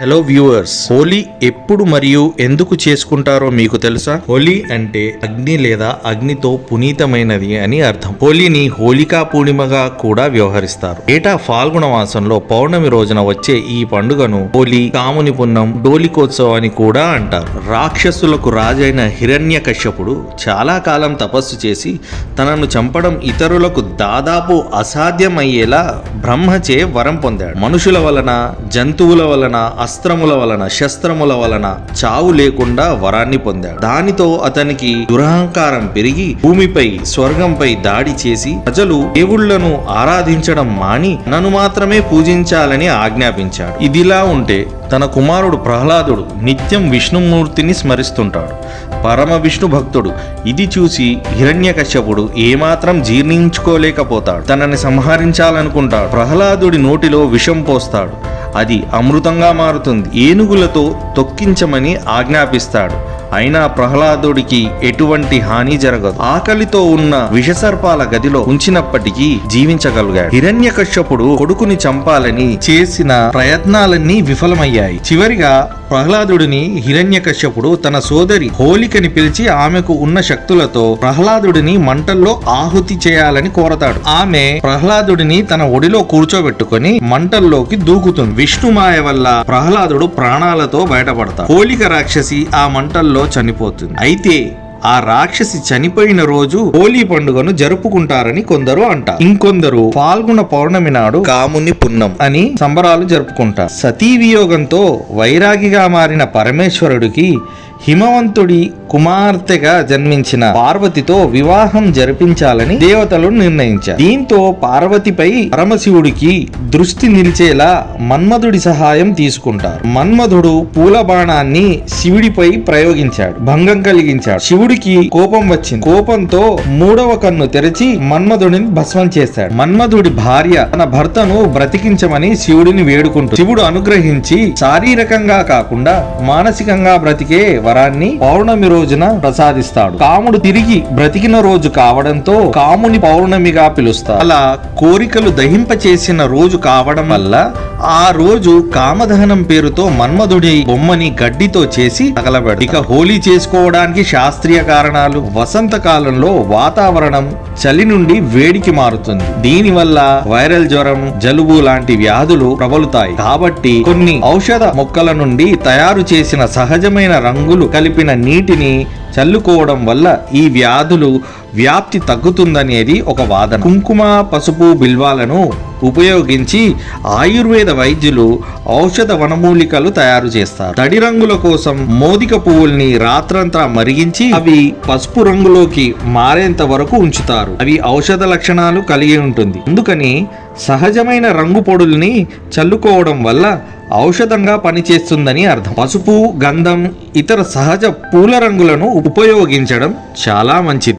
Hello viewers, Holi ఎప్పుడు మరియు ఎందుకు చేసుకుంటారో మీకు తెలుసా? హోలీ అంటే అగ్ని లేదా అగ్నితో పునీతమైనది అని అర్థం. హోలీని హోలికా పూర్ణిమగా కూడా వ్యవహరిస్తారు. ఏటా ఫాల్గుణ మాసంలో పౌర్ణమి రోజున వచ్చే ఈ పండుగను హోలీ, కాముని పున్నం, డోలికోత్సవం అని కూడా అంటారు. రాక్షసులకు రాజైన హిరణ్యకశ్యపుడు చాలా కాలం తపస్సు చేసి తనను చంపడం ఇతరులకు దాదాపు అసాధ్యమయ్యేలా బ్రహ్మచే వరం పొందాడు. మనుషుల వలన, జంతువుల వలన, అస్త్రముల వలన, శస్త్రముల వలన చావు లేకుండా వరాన్ని పొందాడు. దానితో అతనికి దురహంకారం పెరిగి భూమిపై, స్వర్గంపై దాడి చేసి ప్రజలు దేవుళ్లను ఆరాధించడం మాని నన్ను మాత్రమే పూజించాలని ఆజ్ఞాపించాడు. ఇదిలా ఉంటే తన కుమారుడు ప్రహ్లాదుడు నిత్యం విష్ణుమూర్తిని స్మరిస్తుంటాడు. పరమ విష్ణు భక్తుడు. ఇది చూసి హిరణ్యకశ్యపుడు ఏమాత్రం జీర్ణించుకోలేకపోతాడు. తనని సంహరించాలనుకుంటాడు. ప్రహ్లాదుడి నోటిలో విషం పోస్తాడు. అది అమృతంగా మారుతుంది. ఏనుగులతో తొక్కించమని ఆజ్ఞాపిస్తాడు. అయినా ప్రహ్లాదుడికి ఎటువంటి హాని జరగదు. ఆకలితో ఉన్న విషసర్పాల గదిలో ఉంచినప్పటికీ జీవించగలిగాడు. హిరణ్యకశ్యపుడు కొడుకుని చంపాలని చేసిన ప్రయత్నాలన్నీ విఫలమయ్యాయి. చివరిగా ప్రహ్లాదుడిని హిరణ్యకశ్యపుడు తన సోదరి హోలికని పిలిచి ఆమెకు ఉన్న శక్తులతో ప్రహ్లాదుడిని మంటల్లో ఆహుతి చేయాలని కోరతాడు. ఆమె ప్రహ్లాదుడిని తన ఒడిలో కూర్చోబెట్టుకుని మంటల్లోకి దూకుతుంది. విష్ణుమాయ వల్ల ప్రహ్లాదుడు ప్రాణాలతో బయటపడతాడు. హోలిక రాక్షసి ఆ మంటల్లో చనిపోతుంది. అయితే ఆ రాక్షసి చనిపోయిన రోజు హోలీ పండుగను జరుపుకుంటారని కొందరు అంటారు. ఇంకొందరు ఫాల్గుణ పౌర్ణమి నాడు కాముని పున్నం అని సంబరాలు జరుపుకుంటారు. సతీ వియోగంతో వైరాగిగా మారిన పరమేశ్వరుడికి హిమవంతుడి కుమార్తెగా జన్మించిన పార్వతితో వివాహం జరిపించాలని దేవతలు నిర్ణయించారు. దీంతో పార్వతిపై పరమశివుడికి దృష్టి నిలిచేలా మన్మధుడి సహాయం తీసుకుంటారు. మన్మధుడు పూల బాణాన్ని శివుడిపై ప్రయోగించాడు. భంగం కలిగించాడు. శివుడికి కోపం వచ్చింది. కోపంతో మూడవ కన్ను తెరిచి మన్మధుడిని భస్మం చేశాడు. మన్మధుడి భార్య తన భర్తను బ్రతికించమని శివుడిని వేడుకుంటుంది. శివుడు అనుగ్రహించి శారీరకంగా కాకుండా మానసికంగా బ్రతికే వరాన్ని పౌర్ణమి రోజున ప్రసాదిస్తాడు. కాముడు తిరిగి బ్రతికిన రోజు కావడంతో కాముని పౌర్ణమిగా పిలుస్తారు. అలా కోరికలు దహింపచేసిన రోజు కావడం వల్ల ఆ రోజు కామదహనం పేరుతో మన్మధుడి బొమ్మని గడ్డితో చేసి తగలబెడతారు. ఇక హోలీ చేసుకోవడానికి శాస్త్రీయ కారణాలు. వసంత కాలంలో వాతావరణం చలి నుండి వేడికి మారుతుంది. దీనివల్ల వైరల్ జ్వరం, జలుబు లాంటి వ్యాధులు ప్రబలుతాయి. కాబట్టి కొన్ని ఔషధ మొక్కల నుండి తయారు చేసిన సహజమైన రంగులు కలిపిన నీటిని చల్లుకోవడం వల్ల ఈ వ్యాధులు వ్యాప్తి తగ్గుతుందనేది ఒక వాదన. కుంకుమ, పసుపు, బిల్వాలను ఉపయోగించి ఆయుర్వేద వైద్యులు ఔషధ వనమూలికలు తయారు చేస్తారు. తడి రంగుల కోసం మోదిక పువ్వుల్ని రాత్రంతా మరిగించి అవి పసుపు రంగులోకి మారేంత వరకు ఉంచుతారు. అవి ఔషధ లక్షణాలు కలిగి ఉంటుంది. అందుకని సహజమైన రంగు పొడుల్ని చల్లుకోవడం వల్ల ఔషధంగా పనిచేస్తుందని అర్థం. పసుపు, గంధం, ఇతర సహజ పూల రంగులను ఉపయోగించడం చాలా మంచిది.